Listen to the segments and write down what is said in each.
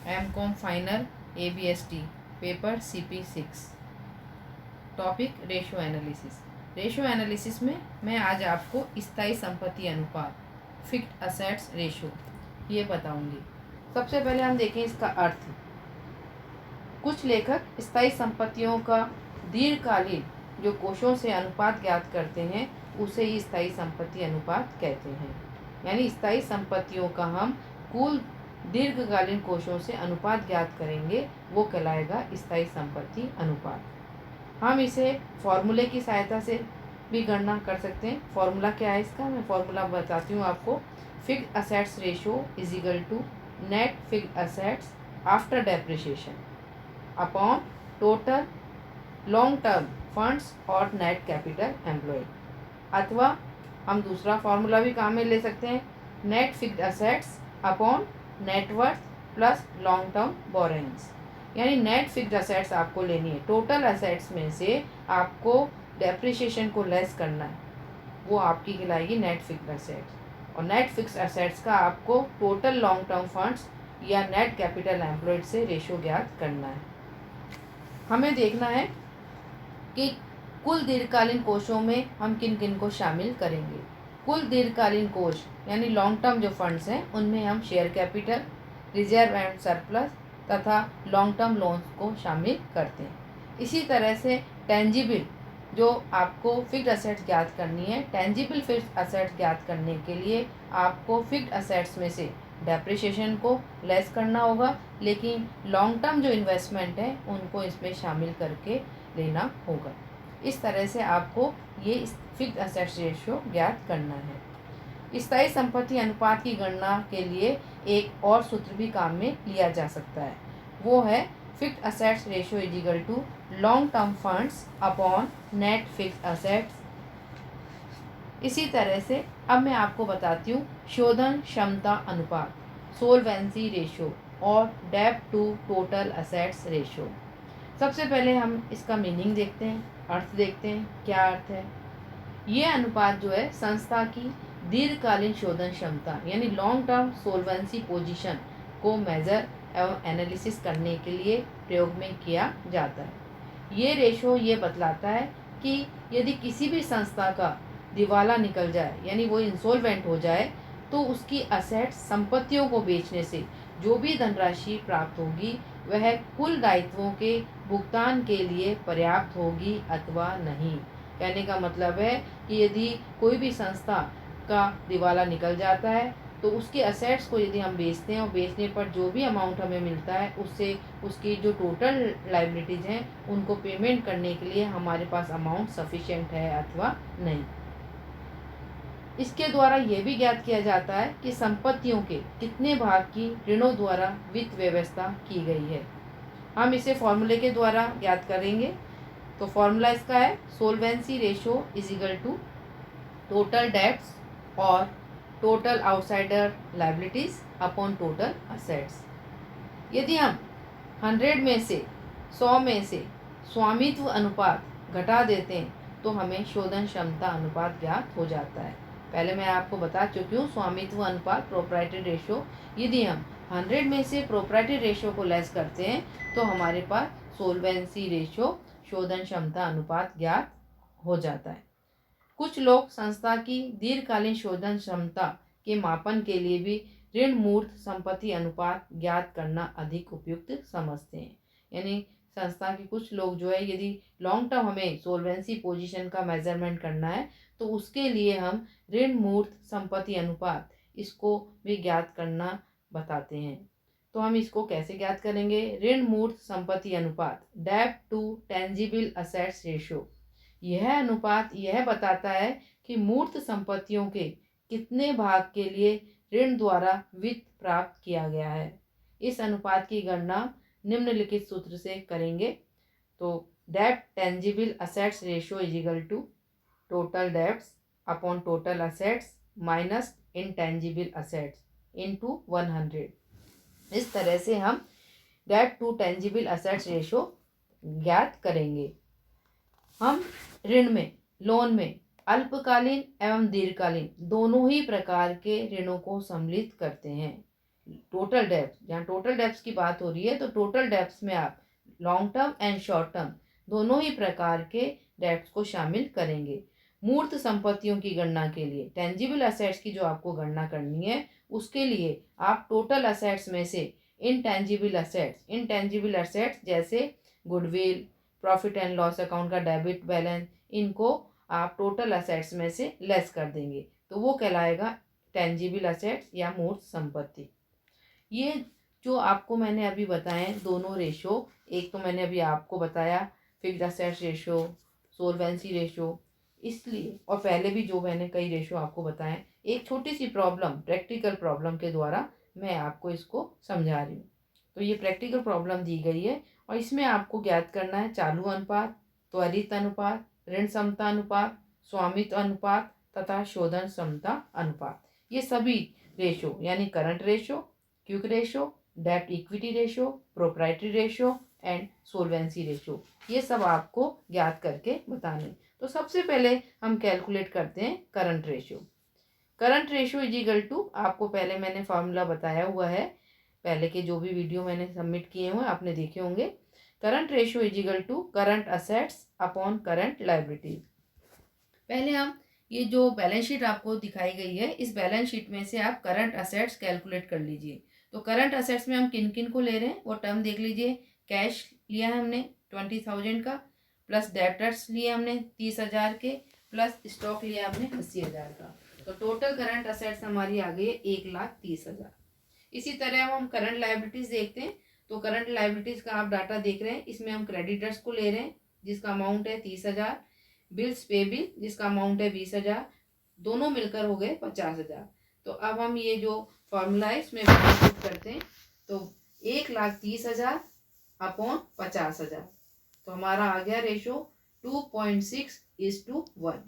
MCom final ABST paper CP6। Topic ratio analysis. Ratio analysis में मैं आज आपको स्थायी संपत्ति अनुपात फिक्स्ड असेट्स रेशो ये बताऊंगी। सबसे पहले हम देखें इसका अर्थ। कुछ लेखक स्थायी संपत्तियों का दीर्घकालीन जो कोषों से अनुपात ज्ञात करते हैं उसे ही स्थायी संपत्ति अनुपात कहते हैं। यानी स्थायी संपत्तियों का हम कुल दीर्घकालीन कोषों से अनुपात ज्ञात करेंगे, वो कहलाएगा स्थायी संपत्ति अनुपात। हम इसे फॉर्मूले की सहायता से भी गणना कर सकते हैं। फॉर्मूला क्या है इसका, मैं फॉर्मूला बताती हूँ आपको। Fixed assets ratio is equal to net fixed assets after depreciation upon total long term funds और नेट कैपिटल एम्प्लॉयड। अथवा हम दूसरा फॉर्मूला भी काम में ले सकते हैं, net fixed assets upon net worth plus long term borrowings. यानी नेट फिक्स्ड असेट्स आपको लेनी है, टोटल असेट्स में से आपको डेप्रिसिएशन को लेस करना है, वो आपकी कहलाएगी नेट फिक्स्ड असेट्स। और नेट फिक्स्ड असेट्स का आपको टोटल लॉन्ग टर्म फंड्स या नेट कैपिटल एम्प्लॉयड से रेशो ज्ञात करना है। हमें देखना है कि कुल दीर्घकालीन कोषों में हम किन किन को शामिल करेंगे। कुल दीर्घकालीन कोष यानी लॉन्ग टर्म जो फंड्स हैं उनमें हम share capital, reserve and surplus तथा लॉन्ग टर्म लोन्स को शामिल करते हैं। इसी तरह से टेंजिबल जो आपको फिक्स्ड असेट्स ज्ञात करनी है, टेंजिबल फिक्स्ड असेट्स ज्ञात करने के लिए आपको फिक्स्ड असेट्स में से डेप्रिसिएशन को लेस करना होगा, लेकिन लॉन्ग टर्म जो इन्वेस्टमेंट है उनको इसमें शामिल करके लेना होगा। इस तरह से आपको ये फिक्स्ड असेट्स रेशियो ज्ञात करना है। स्थायी संपत्ति अनुपात की गणना के लिए एक और सूत्र भी काम में लिया जा सकता है, वो है fixed assets ratio is equal to long term funds upon net fixed assets. इसी तरह से अब मैं आपको बताती हूँ शोधन क्षमता अनुपात, सोल्वेंसी रेशियो और डेब्ट टू टोटल असेट्स रेशियो। सबसे पहले हम इसका मीनिंग देखते हैं, अर्थ देखते हैं क्या अर्थ है। ये अनुपात जो है संस्था की दीर्घकालीन शोधन क्षमता यानी लॉन्ग टर्म सोल्वेंसी पोजीशन को मेजर एवं एनालिसिस करने के लिए प्रयोग में किया जाता है। ये रेशो ये बतलाता है कि यदि किसी भी संस्था का दिवाला निकल जाए यानी वो इंसॉल्वेंट हो जाए तो उसकी असेट्स संपत्तियों को बेचने से जो भी धनराशि प्राप्त होगी वह कुल दायित्वों के भुगतान के लिए पर्याप्त होगी अथवा नहीं। कहने का मतलब है कि यदि कोई भी संस्था का दिवाला निकल जाता है तो उसके असेट्स को यदि हम बेचते हैं और बेचने पर जो भी अमाउंट हमें मिलता है उससे उसकी जो टोटल लायबिलिटीज़ हैं उनको पेमेंट करने के लिए हमारे पास अमाउंट सफिशिएंट है अथवा नहीं। इसके द्वारा यह भी ज्ञात किया जाता है कि संपत्तियों के कितने भाग की ऋणों द्वारा वित्त व्यवस्था की गई है। हम इसे फॉर्मूले के द्वारा ज्ञात करेंगे। तो फॉर्मूला इसका है solvency ratio is equal to total debts और total outsider liabilities upon total assets. यदि हम 100 में से 100 में से स्वामित्व अनुपात घटा देते हैं तो हमें शोधन क्षमता अनुपात ज्ञात हो जाता है। पहले मैं आपको बता चुकी हूँ स्वामित्व अनुपात प्रोप्राइटरी रेशो। यदि हम 100 में से प्रोप्राइटरी रेशो को लेस करते हैं तो हमारे पास सोल्वेंसी रेशो शोधन क्षमता अनुपात ज्ञात हो जाता है। कुछ लोग संस्था की दीर्घकालीन शोधन क्षमता के मापन के लिए भी ऋण मूर्त संपत्ति अनुपात ज्ञात करना अधिक उपयुक्त समझते हैं। यानी संस्था के कुछ लोग जो है यदि लॉन्ग टर्म हमें सोल्वेंसी पोजीशन का मेजरमेंट करना है तो उसके लिए हम ऋण मूर्त संपत्ति अनुपात इसको भी ज्ञात करना बताते हैं। तो हम इसको कैसे ज्ञात करेंगे, ऋण मूर्त संपत्ति अनुपात डेब्ट टू टेंजिबल असेट्स रेशियो। यह अनुपात यह बताता है कि मूर्त संपत्तियों के कितने भाग के लिए ऋण द्वारा वित्त प्राप्त किया गया है। इस अनुपात की गणना निम्नलिखित सूत्र से करेंगे। तो डेब्ट tangible assets ratio is equal to total debts upon total assets minus intangible assets into 100। इस तरह से हम डेब्ट टू टेंजिबल असेट्स रेशियो ज्ञात करेंगे। हम ऋण में, लोन में अल्पकालीन एवं दीर्घकालीन दोनों ही प्रकार के ऋणों को सम्मिलित करते हैं। टोटल डेब्ट, जहाँ टोटल डेब्ट्स की बात हो रही है तो टोटल डेब्ट्स में आप long term and short term दोनों ही प्रकार के डेब्ट्स को शामिल करेंगे। मूर्त संपत्तियों की गणना के लिए, टेंजिबल असेट्स की जो आपको गणना करनी है, उसके लिए आप टोटल असेट्स में से इनटेंजिबल असेट्स जैसे goodwill, profit and loss account का डेबिट बैलेंस, इनको आप टोटल असेट्स में से लेस कर देंगे तो वो कहलाएगा टेंजिबल असेट्स या मूर्त संपत्ति। ये जो आपको मैंने अभी बताए दोनों रेशो, एक तो मैंने अभी आपको बताया fixed assets ratio, solvency ratio, इसलिए और पहले भी जो मैंने कई रेशो आपको बताए, एक छोटी सी प्रॉब्लम प्रैक्टिकल प्रॉब्लम के द्वारा मैं आपको इसको समझा रही हूँ। तो ये प्रैक्टिकल प्रॉब्लम दी गई है और इसमें आपको ज्ञात करना है चालू अनुपात, त्वरित अनुपात, ऋण समता अनुपात, स्वामित्व अनुपात तथा शोधन क्षमता अनुपात। ये सभी रेशो यानी करंट रेशो, क्विक रेशो, डेब्ट equity ratio, proprietary ratio and solvency ratio, ये सब आपको ज्ञात करके बताने। तो सबसे पहले हम कैलकुलेट करते हैं current ratio. Current ratio is equal to, आपको पहले मैंने फार्मूला बताया हुआ है, पहले के जो भी वीडियो मैंने सबमिट किए हुए आपने देखे होंगे। Current ratio is equal to current assets upon current liabilities. पहले हम ये जो बैलेंस शीट आपको दिखाई गई है, इस बैलेंस शीट में से आप करंट असेट्स कैलकुलेट कर लीजिए। तो करंट असेट्स में हम किन किन को ले रहे हैं वो टर्म देख लीजिए। कैश लिया है हमने 20,000 का, प्लस डेब्टर्स लिए हमने 30,000 के, प्लस स्टॉक लिया हमने 80,000 का। तो टोटल करंट असेट्स हमारी आ गई है 1,30,000। इसी तरह हम करंट लायबिलिटीज देखते हैं। तो करंट लायबिलिटीज का आप डाटा देख रहे हैं, इसमें हम क्रेडिटर्स को ले रहे हैं जिसका अमाउंट है 30,000, बिल्स पेबिल जिसका अमाउंट है 20,000, दोनों मिलकर हो गए 50,000। तो अब हम ये जो फॉर्मूला है इसमें पुट करते हैं। तो 1,30,000 अपॉन 50,000, तो हमारा आ गया रेशो 2.6:1।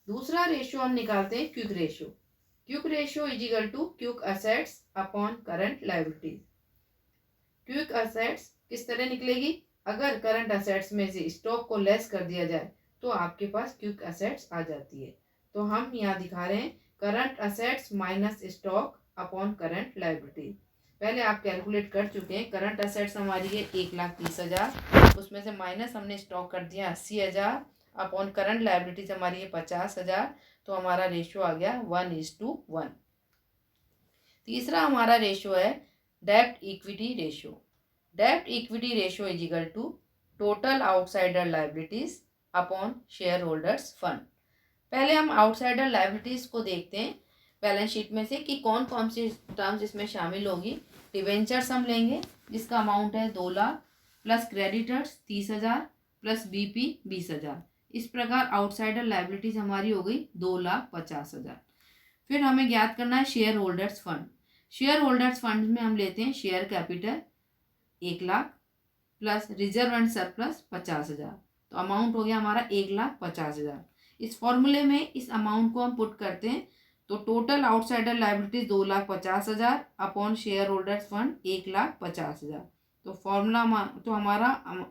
दूसरा रेशो हम निकालते हैं quick ratio. Quick ratio is equal to quick assets upon current liabilities. Quick assets किस तरह निकलेगी, अगर करंट असेट्स में से स्टॉक को लेस कर दिया जाए तो आपके पास क्विक असेट्स आ जाती है। तो हम यहाँ दिखा रहे हैं current assets minus stock upon current liabilities. पहले आप कैलकुलेट कर चुके हैं, करंट असेट्स हमारी है 1,30,000, उसमें से माइनस हमने स्टॉक कर दिया 80,000, अपॉन करंट लायबिलिटीज हमारी है 50,000। तो हमारा रेशो आ गया 1:1। तीसरा हमारा रेशो है डेब्ट इक्विटी रेशो। डेब्ट equity ratio is equal to total outsider liabilities upon shareholders fund. पहले हम आउटसाइडर लायबिलिटीज को देखते हैं बैलेंस शीट में से कि कौन कौन सी टर्म्स इसमें शामिल होगी। डिवेंचर्स हम लेंगे जिसका अमाउंट है 2 lakh, plus creditors 30,000, plus BP 20,000। इस प्रकार आउटसाइडर लायबिलिटीज हमारी हो गई 2,50,000। फिर हमें ज्ञात करना है share holders fund. Share holders fund में हम लेते हैं share capital 1 lakh, plus reserve and surplus 50,000। तो अमाउंट हो गया हमारा 1,50,000। इस फॉर्मूले में इस अमाउंट को हम पुट करते हैं तो total outsider liabilities 2,50,000 upon shareholders fund 1,50,000। तो फॉर्मूला तो हमारा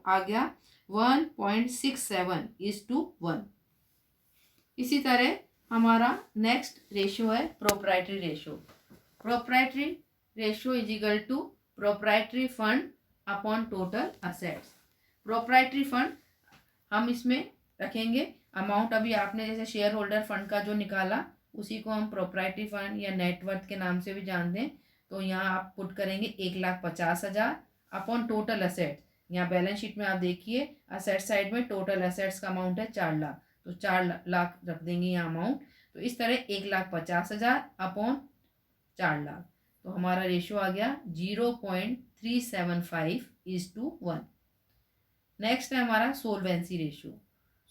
आ गया 1.67:1। इसी तरह हमारा नेक्स्ट रेशो है proprietary ratio. Proprietary ratio is equal to proprietary fund upon total assets. Proprietary fund हम इसमें रखेंगे अमाउंट, अभी आपने जैसे शेयर होल्डर फंड का जो निकाला उसी को हम प्रोप्राइटरी फंड या नेटवर्थ के नाम से भी जानते हैं। तो यहाँ आप पुट करेंगे 1,50,000 अपॉन टोटल असेट्स। यहाँ बैलेंस शीट में आप देखिए असेट साइड में टोटल असेट्स का अमाउंट है 4 लाख, तो 4 लाख रख देंगे यहाँ अमाउंट। तो इस तरह 1,50,000 अपॉन 4 लाख, तो हमारा रेशो आ गया 0.375:1। नेक्स्ट है हमारा solvency ratio.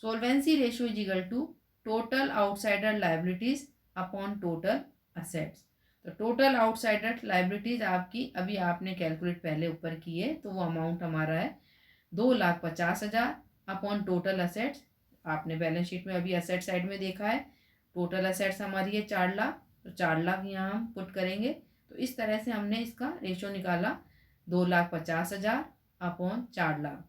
Solvency ratio is equal to total outsider liabilities upon total assets. तो टोटल आउटसाइडर लायबिलिटीज आपकी अभी आपने कैलकुलेट पहले ऊपर की है, तो वो अमाउंट हमारा है 2,50,000 अपॉन टोटल असेट्स। आपने बैलेंस शीट में अभी असेट साइड में देखा है टोटल असेट्स हमारी है 4 लाख, तो 4 लाख यहाँ हम पुट करेंगे। तो इस तरह से हमने इसका रेशो निकाला 2,50,000 upon 4 lakh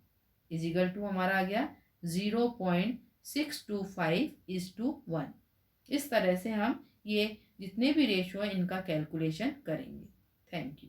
is equal to हमारा आ गया 0.625:1। इस तरह से हम ये जितने भी रेशो है इनका कैलकुलेशन करेंगे। Thank you.